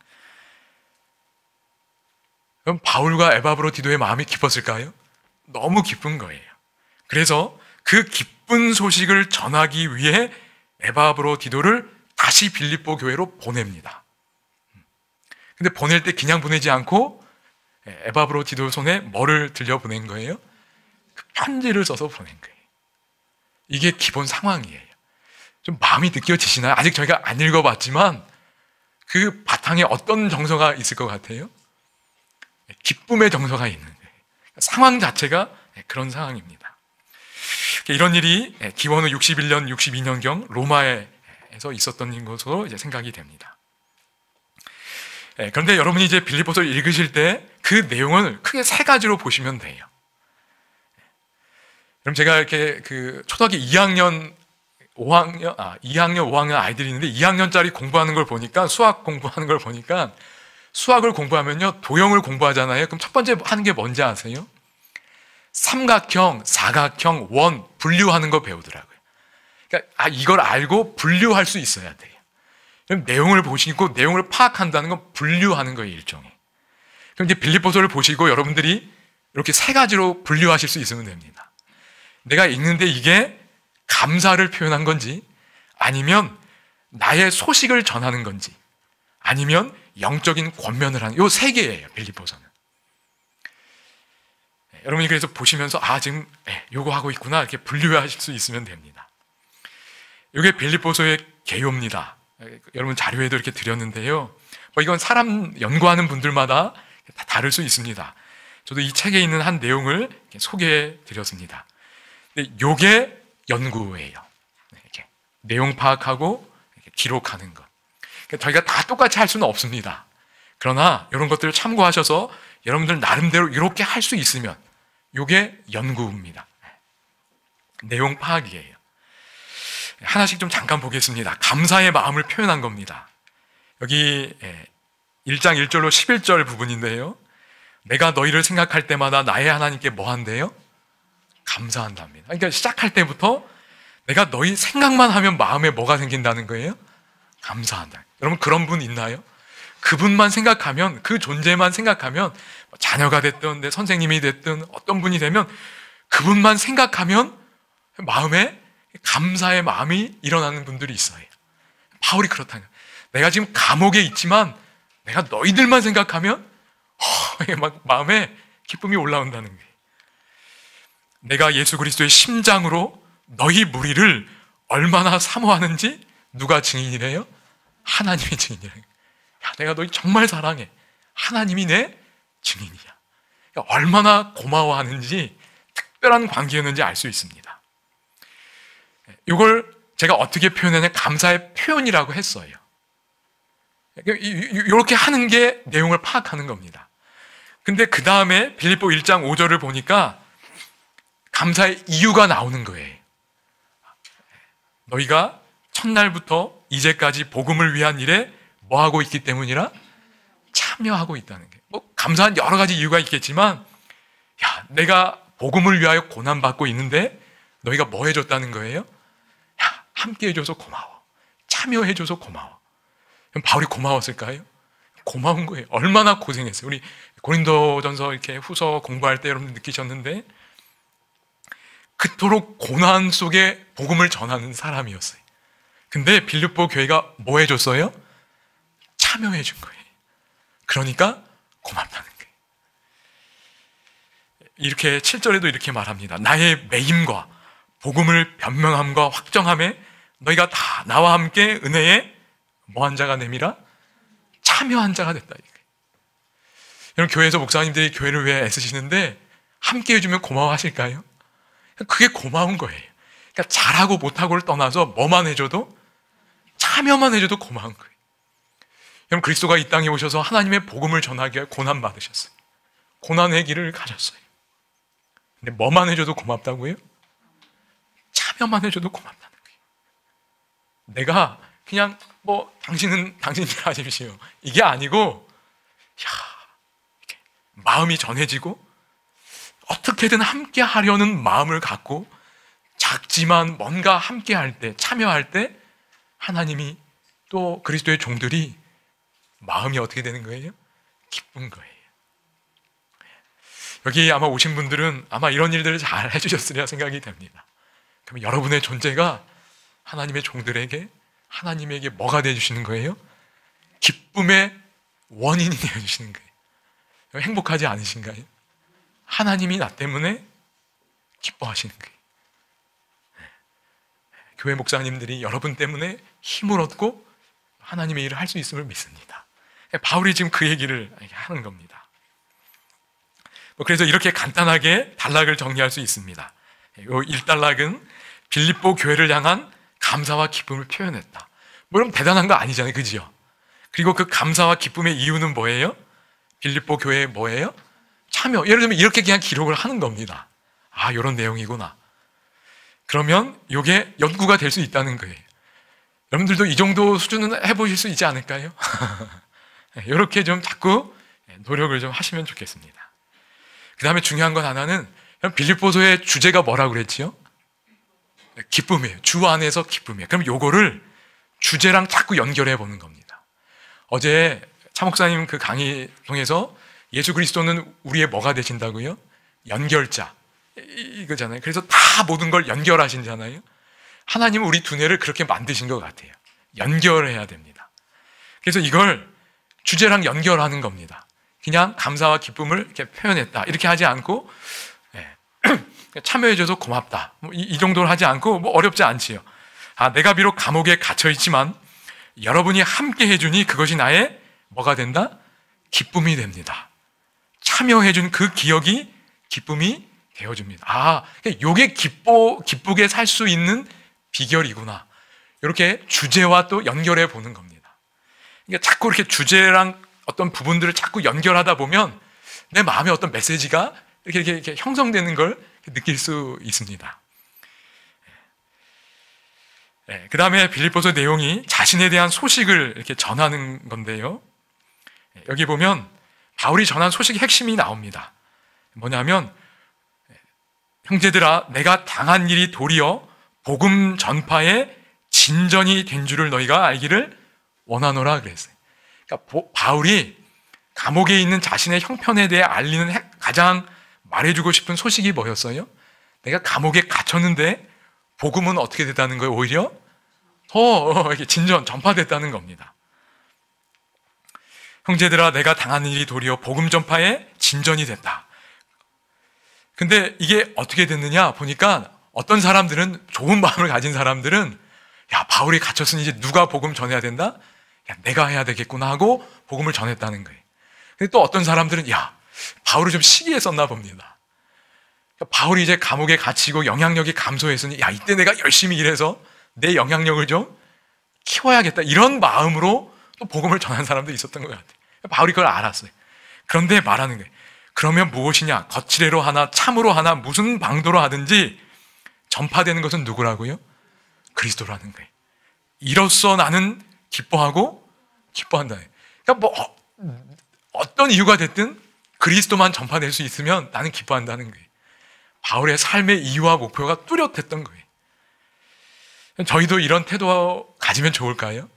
그럼 바울과 에바브로디도의 마음이 기뻤을까요? 너무 기쁜 거예요. 그래서 그 기쁜 소식을 전하기 위해 에바브로디도를 다시 빌립보 교회로 보냅니다. 근데 보낼 때 그냥 보내지 않고 에바브로디도 손에 뭐를 들려 보낸 거예요? 그 편지를 써서 보낸 거예요. 이게 기본 상황이에요. 좀 마음이 느껴지시나요? 아직 저희가 안 읽어봤지만 그 바탕에 어떤 정서가 있을 것 같아요? 기쁨의 정서가 있는 거예요. 상황 자체가 그런 상황입니다. 이런 일이 기원 후 61년, 62년경 로마에서 있었던 것으로 이제 생각이 됩니다. 그런데 여러분이 이제 빌립보서를 읽으실 때 그 내용을 크게 세 가지로 보시면 돼요. 그럼 제가 이렇게 그 초등학교 2학년, 5학년 아이들이 있는데 2학년짜리 공부하는 걸 보니까 수학 공부하는 걸 보니까 수학을 공부하면요 도형을 공부하잖아요. 그럼 첫 번째 하는 게 뭔지 아세요? 삼각형, 사각형, 원 분류하는 거 배우더라고요. 그러니까 이걸 알고 분류할 수 있어야 돼요. 그럼 내용을 보시고 내용을 파악한다는 건 분류하는 거예요, 일종의. 그럼 이제 빌립보서를 보시고 여러분들이 이렇게 세 가지로 분류하실 수 있으면 됩니다. 내가 읽는데 이게 감사를 표현한 건지, 아니면 나의 소식을 전하는 건지, 아니면 영적인 권면을 하는, 요 세 개예요, 빌립보서는. 여러분이 그래서 보시면서 지금 요거 하고 있구나 이렇게 분류하실 수 있으면 됩니다. 이게 빌립보서의 개요입니다. 여러분 자료에도 이렇게 드렸는데요. 이건 사람 연구하는 분들마다 다 다를 수 있습니다. 저도 이 책에 있는 한 내용을 소개해 드렸습니다. 근데 요게 연구예요. 이렇게 내용 파악하고 이렇게 기록하는 것. 그러니까 저희가 다 똑같이 할 수는 없습니다. 그러나 이런 것들을 참고하셔서 여러분들 나름대로 이렇게 할 수 있으면 요게 연구입니다. 내용 파악이에요. 하나씩 좀 잠깐 보겠습니다. 감사의 마음을 표현한 겁니다. 여기 1장 1절로 11절 부분인데요. 내가 너희를 생각할 때마다 나의 하나님께 뭐 한대요? 감사한답니다. 그러니까 시작할 때부터 내가 너희 생각만 하면 마음에 뭐가 생긴다는 거예요? 감사한다. 여러분 그런 분 있나요? 그분만 생각하면, 그 존재만 생각하면, 자녀가 됐든 내 선생님이 됐든 어떤 분이 되면 그분만 생각하면 마음에 감사의 마음이 일어나는 분들이 있어요. 바울이 그렇다는 거예요. 내가 지금 감옥에 있지만 내가 너희들만 생각하면 막 마음에 기쁨이 올라온다는 거예요. 내가 예수 그리스도의 심장으로 너희 무리를 얼마나 사모하는지 누가 증인이래요? 하나님이 증인이래요. 내가 너희 정말 사랑해. 하나님이 내 증인이야. 그러니까 얼마나 고마워하는지, 특별한 관계였는지 알 수 있습니다. 이걸 제가 어떻게 표현하냐, 감사의 표현이라고 했어요. 이렇게 하는 게 내용을 파악하는 겁니다. 근데 그 다음에 빌립보 1장 5절을 보니까 감사의 이유가 나오는 거예요. 너희가 첫날부터 이제까지 복음을 위한 일에 뭐 하고 있기 때문이라? 참여하고 있다는 게. 감사한 여러 가지 이유가 있겠지만, 내가 복음을 위하여 고난받고 있는데 너희가 뭐 해줬다는 거예요? 함께 해줘서 고마워. 참여해줘서 고마워. 그럼 바울이 고마웠을까요? 고마운 거예요. 얼마나 고생했어요. 우리 고린도전서 이렇게 후서 공부할 때 여러분 느끼셨는데, 그토록 고난 속에 복음을 전하는 사람이었어요. 근데 빌립보 교회가 뭐 해줬어요? 참여해 준 거예요. 그러니까 고맙다는 거예요. 이렇게 7절에도 이렇게 말합니다. 나의 매임과 복음을 변명함과 확정함에 너희가 다 나와 함께 은혜에 뭐한 자가 됨이라? 참여한 자가 됐다. 여러분 교회에서 목사님들이 교회를 위해 애쓰시는데 함께 해주면 고마워하실까요? 그게 고마운 거예요. 그러니까 잘하고 못하고를 떠나서 뭐만 해줘도, 참여만 해줘도 고마운 거예요. 여러분 그리스도가 이 땅에 오셔서 하나님의 복음을 전하기 위해 고난 받으셨어요. 고난의 길을 가셨어요. 근데 뭐만 해줘도 고맙다고요? 참여만 해줘도 고맙다는 거예요. 내가 그냥 뭐 당신은 당신 일 하십시오 이게 아니고, 이렇게 마음이 전해지고 어떻게든 함께 하려는 마음을 갖고 작지만 뭔가 함께 할 때, 참여할 때 하나님이 또 그리스도의 종들이 마음이 어떻게 되는 거예요? 기쁜 거예요. 여기 아마 오신 분들은 아마 이런 일들을 잘 해주셨으리라 생각이 됩니다. 그럼 여러분의 존재가 하나님의 종들에게, 하나님에게 뭐가 되어주시는 거예요? 기쁨의 원인이 되어주시는 거예요. 행복하지 않으신가요? 하나님이 나 때문에 기뻐하시는 거예요. 교회 목사님들이 여러분 때문에 힘을 얻고 하나님의 일을 할 수 있음을 믿습니다. 바울이 지금 그 얘기를 하는 겁니다. 그래서 이렇게 간단하게 단락을 정리할 수 있습니다. 이 1단락은 빌립보 교회를 향한 감사와 기쁨을 표현했다. 여러분 대단한 거 아니잖아요, 그지요? 그리고 그 감사와 기쁨의 이유는 뭐예요? 빌립보 교회의 뭐예요? 참여. 예를 들면 이렇게 그냥 기록을 하는 겁니다. 아, 이런 내용이구나. 그러면 이게 연구가 될 수 있다는 거예요. 여러분들도 이 정도 수준은 해보실 수 있지 않을까요? 이렇게 좀 자꾸 노력을 좀 하시면 좋겠습니다. 그 다음에 중요한 건 하나는, 빌립보서의 주제가 뭐라고 그랬지요? 기쁨이에요. 주 안에서 기쁨이에요. 그럼 요거를 주제랑 자꾸 연결해 보는 겁니다. 어제 차 목사님 그 강의 통해서 예수 그리스도는 우리의 뭐가 되신다고요? 연결자. 이거잖아요. 그래서 다 모든 걸 연결하신잖아요. 하나님은 우리 두뇌를 그렇게 만드신 것 같아요. 연결해야 됩니다. 그래서 이걸 주제랑 연결하는 겁니다. 그냥 감사와 기쁨을 이렇게 표현했다 이렇게 하지 않고, 참여해줘서 고맙다 이 정도로 하지 않고, 뭐 어렵지 않지요. 아, 내가 비록 감옥에 갇혀 있지만 여러분이 함께 해주니 그것이 나의 뭐가 된다? 기쁨이 됩니다. 참여해준 그 기억이 기쁨이 되어줍니다. 아, 요게 기쁘게 살 수 있는 비결이구나. 이렇게 주제와 또 연결해 보는 겁니다. 그러니까 자꾸 이렇게 주제랑 어떤 부분들을 자꾸 연결하다 보면 내 마음에 어떤 메시지가 이렇게 형성되는 걸 느낄 수 있습니다. 그 다음에 빌립보서 내용이 자신에 대한 소식을 이렇게 전하는 건데요. 여기 보면 바울이 전한 소식의 핵심이 나옵니다. 뭐냐면, 형제들아, 내가 당한 일이 도리어 복음 전파에 진전이 된 줄을 너희가 알기를 원하노라 그랬어요. 그러니까 바울이 감옥에 있는 자신의 형편에 대해 알리는 가장 말해주고 싶은 소식이 뭐였어요? 내가 감옥에 갇혔는데 복음은 어떻게 됐다는 거예요? 오히려 더 이렇게 전파됐다는 겁니다. 형제들아, 내가 당한 일이 도리어 복음 전파에 진전이 됐다. 근데 이게 어떻게 됐느냐 보니까, 어떤 사람들은, 좋은 마음을 가진 사람들은, 야, 바울이 갇혔으니 이제 누가 복음 전해야 된다? 야, 내가 해야 되겠구나 하고 복음을 전했다는 거예요. 근데 또 어떤 사람들은, 야, 바울을 좀 시기했었나 봅니다. 그러니까 바울이 이제 감옥에 갇히고 영향력이 감소했으니, 야, 이때 내가 열심히 일해서 내 영향력을 좀 키워야겠다, 이런 마음으로 또 복음을 전한 사람도 있었던 것 같아요. 바울이 그걸 알았어요. 그런데 말하는 거예요. 그러면 무엇이냐? 거칠애로 하나 참으로 하나 무슨 방도로 하든지 전파되는 것은 누구라고요? 그리스도라는 거예요. 이로써 나는 기뻐하고 기뻐한다. 그러니까 뭐 어떤 이유가 됐든 그리스도만 전파될 수 있으면 나는 기뻐한다는 거예요. 바울의 삶의 이유와 목표가 뚜렷했던 거예요. 저희도 이런 태도 가지면 좋을까요?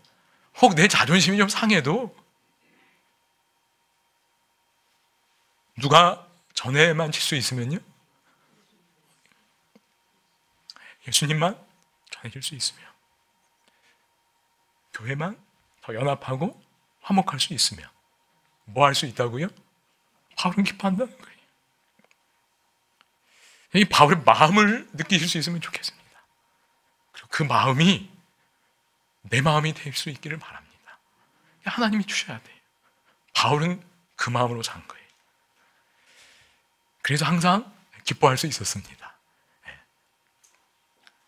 혹 내 자존심이 좀 상해도 누가 전에만 칠 수 있으면요, 예수님만 전해질 수 있으며, 교회만 더 연합하고 화목할 수 있으며, 뭐 할 수 있다고요? 바울은 기뻐한다는 거예요. 이 바울의 마음을 느끼실 수 있으면 좋겠습니다. 그리고 그 마음이 내 마음이 될 수 있기를 바랍니다. 하나님이 주셔야 돼요. 바울은 그 마음으로 산 거예요. 그래서 항상 기뻐할 수 있었습니다.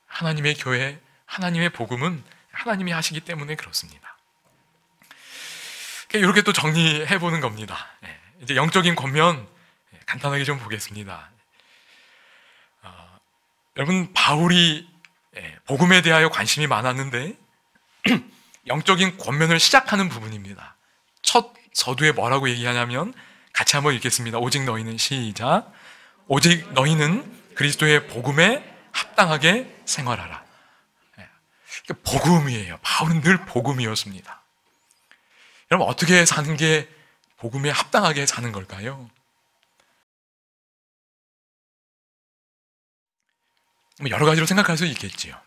하나님의 교회, 하나님의 복음은 하나님이 하시기 때문에 그렇습니다. 이렇게 또 정리해 보는 겁니다. 이제 영적인 권면 간단하게 좀 보겠습니다. 여러분, 바울이 복음에 대하여 관심이 많았는데 영적인 권면을 시작하는 부분입니다. 첫 서두에 뭐라고 얘기하냐면, 같이 한번 읽겠습니다. 오직 너희는, 시작. 오직 너희는 그리스도의 복음에 합당하게 생활하라. 복음이에요. 바울은 늘 복음이었습니다. 여러분, 어떻게 사는 게 복음에 합당하게 사는 걸까요? 여러 가지로 생각할 수 있겠지요.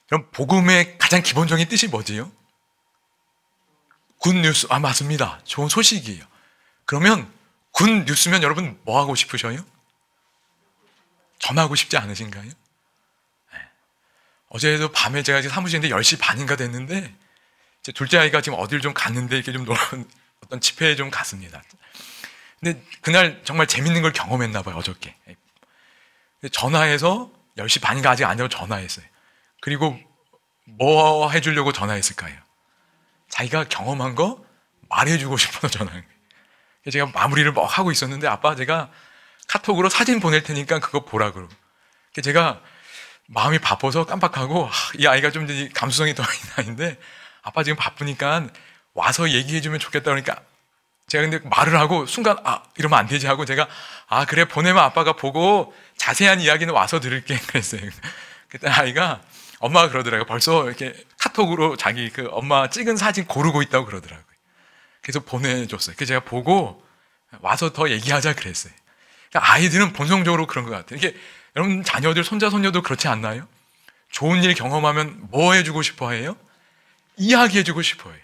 그럼 복음의 가장 기본적인 뜻이 뭐지요? 굿뉴스. 맞습니다. 좋은 소식이에요. 그러면 굿뉴스면 여러분 뭐 하고 싶으셔요? 전하고 싶지 않으신가요? 네. 어제도 밤에 제가 사무실인데 10시 반인가 됐는데, 제 둘째 아이가 지금 어딜 좀 갔는데, 이렇게 좀 어떤 집회에 좀 갔습니다. 근데 그날 정말 재밌는 걸 경험했나 봐요, 어저께. 전화해서 10시 반인가 아직 안 되고 전화했어요. 그리고 뭐 해주려고 전화했을까요? 자기가 경험한 거 말해주고 싶어서 전화한 거예요. 제가 마무리를 막 하고 있었는데, 아빠 제가 카톡으로 사진 보낼 테니까 그거 보라 그러고. 제가 마음이 바빠서 깜빡하고, 이 아이가 좀 감수성이 더 있는 아이인데, 아빠 지금 바쁘니까 와서 얘기해주면 좋겠다 그러니까, 제가 근데 말을 하고 순간 이러면 안 되지 하고, 제가 그래 보내면 아빠가 보고 자세한 이야기는 와서 들을게 그랬어요. 그때 아이가, 엄마가 그러더라고요. 벌써 이렇게 카톡으로 자기 그 엄마 찍은 사진 고르고 있다고 그러더라고요. 그래서 보내줬어요. 그래서 제가 보고 와서 더 얘기하자 그랬어요. 그러니까 아이들은 본성적으로 그런 것 같아요. 이게 여러분 자녀들, 손자, 손녀도 그렇지 않나요? 좋은 일 경험하면 뭐 해주고 싶어 해요? 이야기해주고 싶어 해요.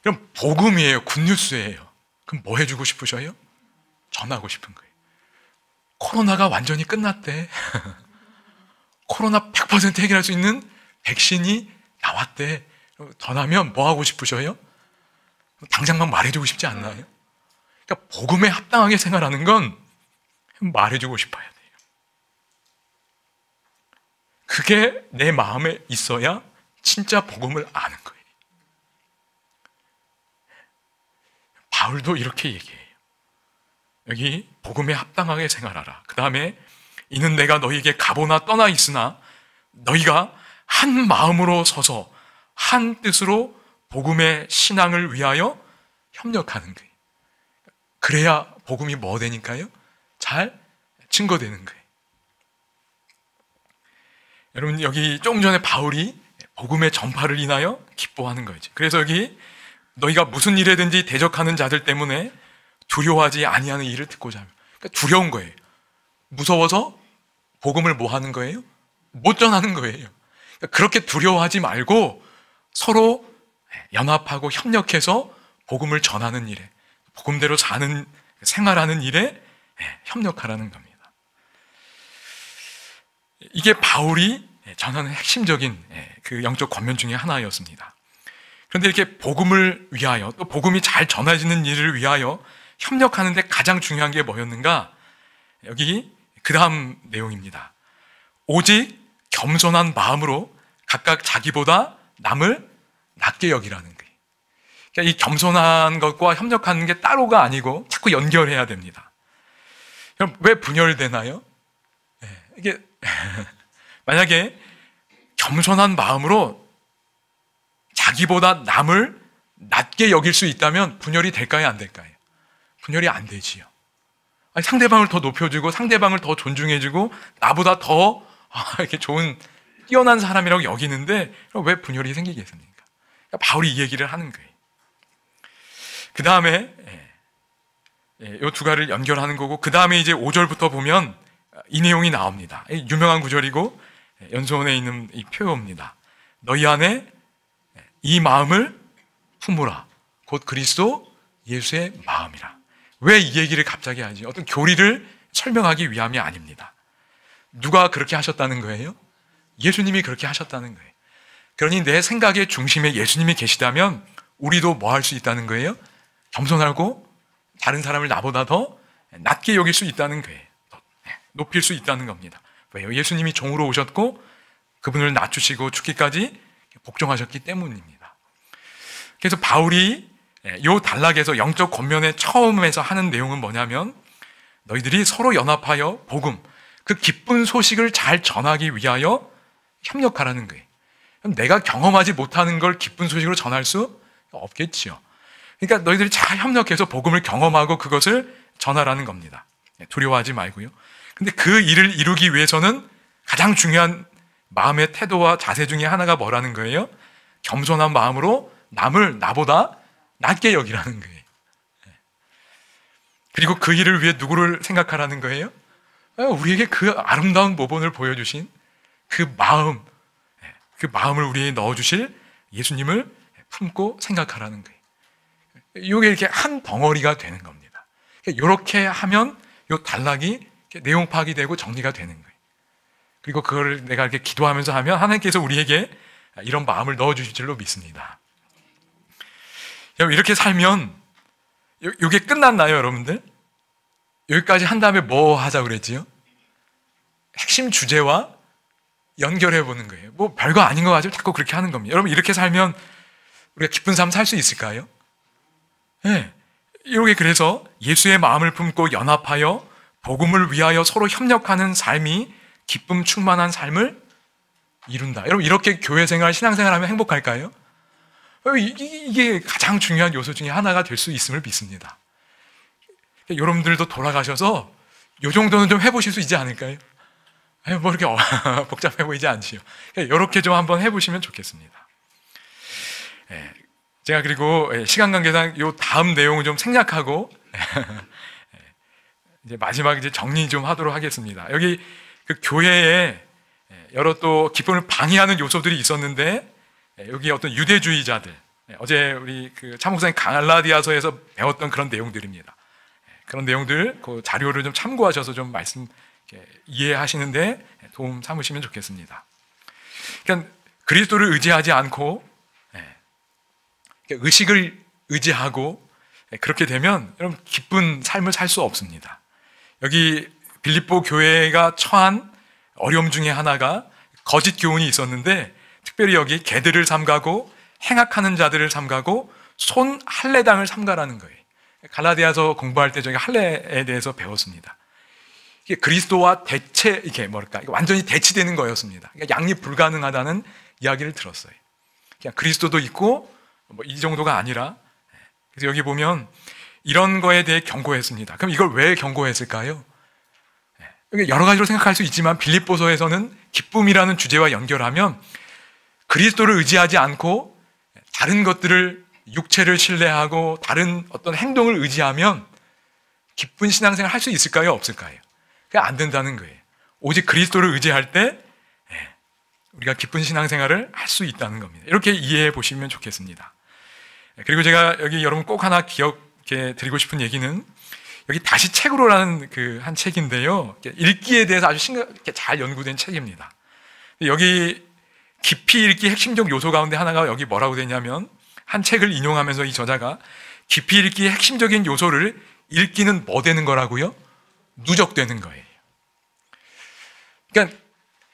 그럼 복음이에요. 굿뉴스예요. 그럼 뭐 해주고 싶으셔요? 전하고 싶은 거예요. 코로나가 완전히 끝났대. 코로나 100% 해결할 수 있는 백신이 나왔대. 전하면 뭐 하고 싶으셔요? 당장 막 말해주고 싶지 않나요? 그러니까 복음에 합당하게 생활하는 건 말해주고 싶어야 돼요. 그게 내 마음에 있어야 진짜 복음을 아는 거예요. 바울도 이렇게 얘기해요. 여기 복음에 합당하게 생활하라. 그 다음에 이는 내가 너희에게 가보나 떠나 있으나 너희가 한 마음으로 서서 한 뜻으로 복음의 신앙을 위하여 협력하는 거예요. 그래야 복음이 뭐 되니까요? 잘 증거되는 거예요. 여러분, 여기 조금 전에 바울이 복음의 전파를 인하여 기뻐하는 거죠. 그래서 여기 너희가 무슨 일에든지 대적하는 자들 때문에 두려워하지 아니하는 일을 듣고자 하며, 그러니까 두려운 거예요. 무서워서 복음을 뭐 하는 거예요? 못 전하는 거예요. 그러니까 그렇게 두려워하지 말고 서로 연합하고 협력해서 복음을 전하는 일에, 복음대로 사는, 생활하는 일에 협력하라는 겁니다. 이게 바울이 전하는 핵심적인 그 영적 권면 중에 하나였습니다. 그런데 이렇게 복음을 위하여, 또 복음이 잘 전해지는 일을 위하여 협력하는데 가장 중요한 게 뭐였는가? 여기 그 다음 내용입니다. 오직 겸손한 마음으로 각각 자기보다 남을 낮게 여기라는 거예요. 그러니까 이 겸손한 것과 협력하는 게 따로가 아니고 자꾸 연결해야 됩니다. 그럼 왜 분열되나요? 이게 만약에 겸손한 마음으로 자기보다 남을 낮게 여길 수 있다면 분열이 될까요? 안 될까요? 분열이 안 되지요. 아니, 상대방을 더 높여주고 상대방을 더 존중해주고 나보다 더 이렇게 좋은 뛰어난 사람이라고 여기는데 왜 분열이 생기겠습니까? 그러니까 바울이 이 얘기를 하는 거예요. 그 다음에 이 두 가지를 연결하는 거고, 그 다음에 이제 5절부터 보면 이 내용이 나옵니다. 유명한 구절이고 연소원에 있는 이 표현입니다. 너희 안에 이 마음을 품으라. 곧 그리스도 예수의 마음이라. 왜 이 얘기를 갑자기 하지? 어떤 교리를 설명하기 위함이 아닙니다. 누가 그렇게 하셨다는 거예요? 예수님이 그렇게 하셨다는 거예요. 그러니 내 생각의 중심에 예수님이 계시다면 우리도 뭐 할 수 있다는 거예요? 겸손하고 다른 사람을 나보다 더 낮게 여길 수 있다는 거예요. 높일 수 있다는 겁니다. 왜요? 예수님이 종으로 오셨고 그분을 낮추시고 죽기까지 복종하셨기 때문입니다. 그래서 바울이 이 단락에서 영적 권면의 처음에서 하는 내용은 뭐냐면, 너희들이 서로 연합하여 복음, 그 기쁜 소식을 잘 전하기 위하여 협력하라는 거예요. 그럼 내가 경험하지 못하는 걸 기쁜 소식으로 전할 수 없겠지요. 그러니까 너희들이 잘 협력해서 복음을 경험하고 그것을 전하라는 겁니다. 두려워하지 말고요. 근데 그 일을 이루기 위해서는 가장 중요한 마음의 태도와 자세 중에 하나가 뭐라는 거예요? 겸손한 마음으로 남을 나보다 낮게 여기라는 거예요. 그리고 그 일을 위해 누구를 생각하라는 거예요? 우리에게 그 아름다운 모본을 보여주신 그 마음을 우리에게 넣어주실 예수님을 품고 생각하라는 거예요. 이게 이렇게 한 덩어리가 되는 겁니다. 이렇게 하면 이 단락이 내용 파악이 되고 정리가 되는 거예요. 그리고 그걸 내가 이렇게 기도하면서 하면 하나님께서 우리에게 이런 마음을 넣어주실 줄로 믿습니다. 이렇게 살면 이게 끝났나요, 여러분들? 여기까지 한 다음에 뭐 하자고 그랬지요? 핵심 주제와 연결해 보는 거예요. 뭐 별거 아닌 거 가지고 자꾸 그렇게 하는 겁니다. 여러분, 이렇게 살면 우리가 기쁜 삶 살 수 있을까요? 네. 이렇게 그래서 예수의 마음을 품고 연합하여 복음을 위하여 서로 협력하는 삶이 기쁨 충만한 삶을 이룬다. 여러분, 이렇게 교회 생활, 신앙 생활하면 행복할까요? 이게 가장 중요한 요소 중에 하나가 될 수 있음을 믿습니다. 여러분들도 돌아가셔서 이 정도는 좀 해보실 수 있지 않을까요? 뭐 이렇게 복잡해 보이지 않지요. 이렇게 좀 한번 해보시면 좋겠습니다. 제가 그리고 시간 관계상 이 다음 내용을 좀 생략하고 이제 마지막 이제 정리 좀 하도록 하겠습니다. 여기 그 교회에 여러 또 기쁨을 방해하는 요소들이 있었는데 여기 어떤 유대주의자들, 어제 우리 그 차목사님 갈라디아서에서 배웠던 그런 내용들입니다. 그런 내용들 그 자료를 좀 참고하셔서 좀 말씀 이해하시는데 도움 삼으시면 좋겠습니다. 그러니까 그리스도를 의지하지 않고 의식을 의지하고 그렇게 되면 여러분 기쁜 삶을 살 수 없습니다. 여기 빌립보 교회가 처한 어려움 중에 하나가 거짓 교훈이 있었는데 특별히 여기 개들을 삼가고 행악하는 자들을 삼가고 손 할례당을 삼가라는 거예요. 갈라디아서 공부할 때 저희 할례에 대해서 배웠습니다. 이게 그리스도와 대체, 이게 뭐랄까, 완전히 대치되는 거였습니다. 그러니까 양립 불가능하다는 이야기를 들었어요. 그냥 그리스도도 있고, 뭐 이 정도가 아니라, 그래서 여기 보면 이런 거에 대해 경고했습니다. 그럼 이걸 왜 경고했을까요? 여러 가지로 생각할 수 있지만 빌립보서에서는 기쁨이라는 주제와 연결하면 그리스도를 의지하지 않고 다른 것들을 육체를 신뢰하고 다른 어떤 행동을 의지하면 기쁜 신앙생활 할 수 있을까요? 없을까요? 그게 안 된다는 거예요. 오직 그리스도를 의지할 때 우리가 기쁜 신앙생활을 할 수 있다는 겁니다. 이렇게 이해해 보시면 좋겠습니다. 그리고 제가 여기 여러분 꼭 하나 기억해 드리고 싶은 얘기는 여기 다시 책으로라는 그 한 책인데요. 읽기에 대해서 아주 심각하게 잘 연구된 책입니다. 여기 깊이 읽기 핵심적 요소 가운데 하나가 여기 뭐라고 되냐면 한 책을 인용하면서 이 저자가 깊이 읽기의 핵심적인 요소를 읽기는 뭐 되는 거라고요? 누적되는 거예요. 그러니까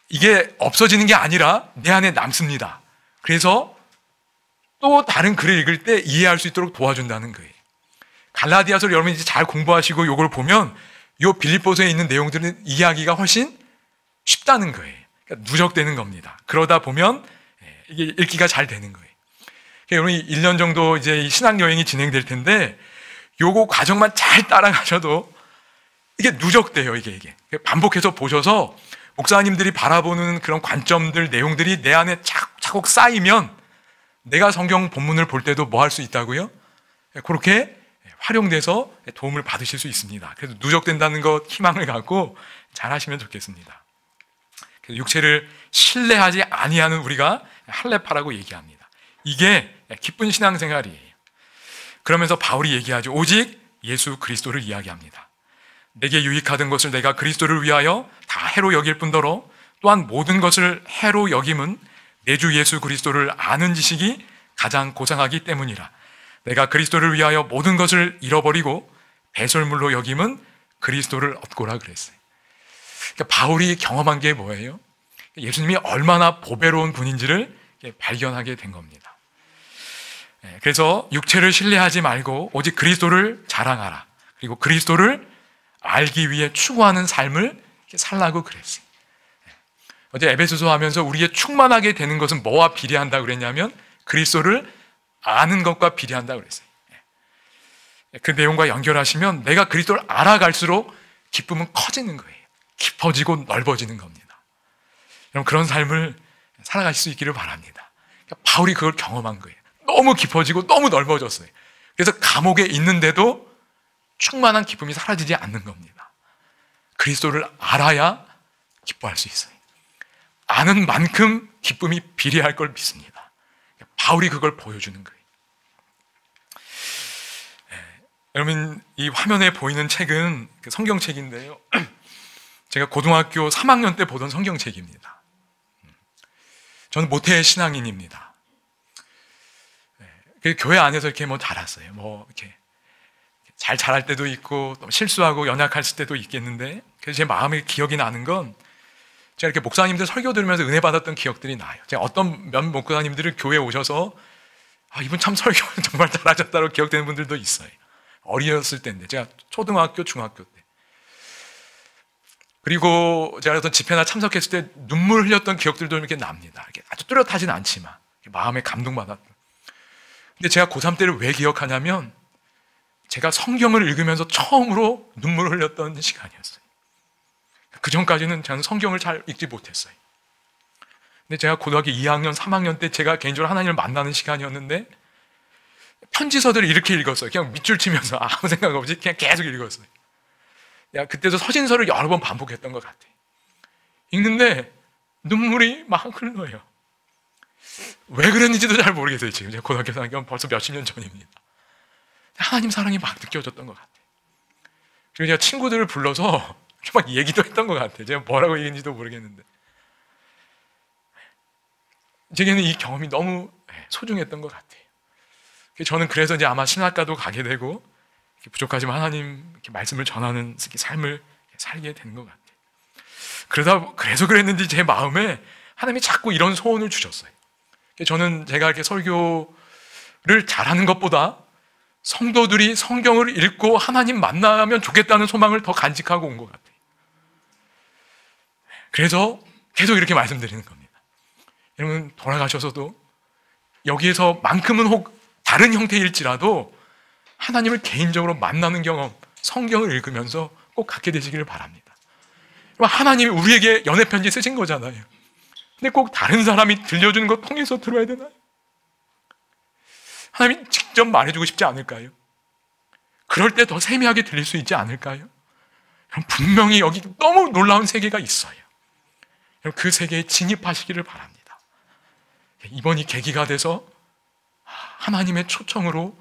이게 없어지는 게 아니라 내 안에 남습니다. 그래서 또 다른 글을 읽을 때 이해할 수 있도록 도와준다는 거예요. 갈라디아서를 여러분이 잘 공부하시고 이걸 보면 이 빌립보서에 있는 내용들은 이해하기가 훨씬 쉽다는 거예요. 그러니까 누적되는 겁니다. 그러다 보면 이게 읽기가 잘 되는 거예요. 여러분이 1년 정도 이제 신학여행이 진행될 텐데 요거 과정만 잘 따라가셔도 이게 누적돼요, 이게. 반복해서 보셔서 목사님들이 바라보는 그런 관점들, 내용들이 내 안에 차곡 쌓이면 내가 성경 본문을 볼 때도 뭐 할 수 있다고요? 그렇게 활용돼서 도움을 받으실 수 있습니다. 그래서 누적된다는 것 희망을 갖고 잘 하시면 좋겠습니다. 그래서 육체를 신뢰하지 아니하는 우리가 할례파라고 얘기합니다. 이게 기쁜 신앙생활이에요. 그러면서 바울이 얘기하죠. 오직 예수 그리스도를 이야기합니다. 내게 유익하던 것을 내가 그리스도를 위하여 다 해로 여길 뿐더러 또한 모든 것을 해로 여김은 내 주 예수 그리스도를 아는 지식이 가장 고상하기 때문이라. 내가 그리스도를 위하여 모든 것을 잃어버리고 배설물로 여김은 그리스도를 얻고라 그랬어요. 그러니까 바울이 경험한 게 뭐예요? 예수님이 얼마나 보배로운 분인지를 발견하게 된 겁니다. 그래서 육체를 신뢰하지 말고 오직 그리스도를 자랑하라. 그리고 그리스도를 알기 위해 추구하는 삶을 살라고 그랬어요. 어제 에베소서 하면서 우리의 충만하게 되는 것은 뭐와 비례한다고 그랬냐면 그리스도를 아는 것과 비례한다고 그랬어요. 그 내용과 연결하시면 내가 그리스도를 알아갈수록 기쁨은 커지는 거예요. 깊어지고 넓어지는 겁니다. 여러분, 그런 삶을 살아가실 수 있기를 바랍니다. 그러니까 바울이 그걸 경험한 거예요. 너무 깊어지고 너무 넓어졌어요. 그래서 감옥에 있는데도 충만한 기쁨이 사라지지 않는 겁니다. 그리스도를 알아야 기뻐할 수 있어요. 아는 만큼 기쁨이 비례할 걸 믿습니다. 바울이 그걸 보여주는 거예요. 여러분, 이 화면에 보이는 책은 성경책인데요. 제가 고등학교 3학년 때 보던 성경책입니다. 저는 모태 신앙인입니다. 교회 안에서 이렇게 자랐어요. 이렇게 잘 자랄 때도 있고, 또 실수하고 연약할 때도 있겠는데, 그래서 제 마음에 기억이 나는 건, 제가 이렇게 목사님들 설교 들으면서 은혜 받았던 기억들이 나요. 제가 어떤 몇 목사님들을 교회에 오셔서, 이분 참 설교 정말 잘하셨다고 기억되는 분들도 있어요. 어리었을 때인데, 제가 초등학교, 중학교 때. 그리고 제가 어떤 집회나 참석했을 때 눈물 흘렸던 기억들도 이렇게 납니다. 이렇게 아주 뚜렷하진 않지만, 마음에 감동받았던. 근데 제가 고3 때를 왜 기억하냐면, 제가 성경을 읽으면서 처음으로 눈물을 흘렸던 시간이었어요. 그 전까지는 저는 성경을 잘 읽지 못했어요. 근데 제가 고등학교 2학년, 3학년 때 제가 개인적으로 하나님을 만나는 시간이었는데, 편지서들을 이렇게 읽었어요. 그냥 밑줄 치면서 아무 생각 없이 그냥 계속 읽었어요. 그때도 서신서를 여러 번 반복했던 것 같아요. 읽는데 눈물이 막 흘러요. 왜 그랬는지도 잘 모르겠어요. 지금 제가 고등학교 4학년 벌써 몇십 년 전입니다. 하나님 사랑이 막 느껴졌던 것 같아요. 그리고 제가 친구들을 불러서 막 얘기도 했던 것 같아요. 제가 뭐라고 얘기했는지도 모르겠는데, 제게는 이 경험이 너무 소중했던 것 같아요. 저는 그래서 이제 아마 신학과도 가게 되고, 부족하지만 하나님 이렇게 말씀을 전하는 삶을 살게 되는 것 같아요. 그래서 그랬는지 제 마음에 하나님이 자꾸 이런 소원을 주셨어요. 저는 제가 이렇게 설교를 잘하는 것보다 성도들이 성경을 읽고 하나님 만나면 좋겠다는 소망을 더 간직하고 온 것 같아요. 그래서 계속 이렇게 말씀드리는 겁니다. 여러분, 돌아가셔서도 여기에서만큼은 혹 다른 형태일지라도 하나님을 개인적으로 만나는 경험, 성경을 읽으면서 꼭 갖게 되시기를 바랍니다. 하나님이 우리에게 연애편지 쓰신 거잖아요. 근데 꼭 다른 사람이 들려주는 거 통해서 들어야 되나요? 하나님이 직접 말해주고 싶지 않을까요? 그럴 때 더 세미하게 들릴 수 있지 않을까요? 분명히 여기 너무 놀라운 세계가 있어요. 그 세계에 진입하시기를 바랍니다. 이번이 계기가 돼서 하나님의 초청으로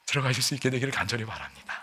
들어가실 수 있게 되기를 간절히 바랍니다.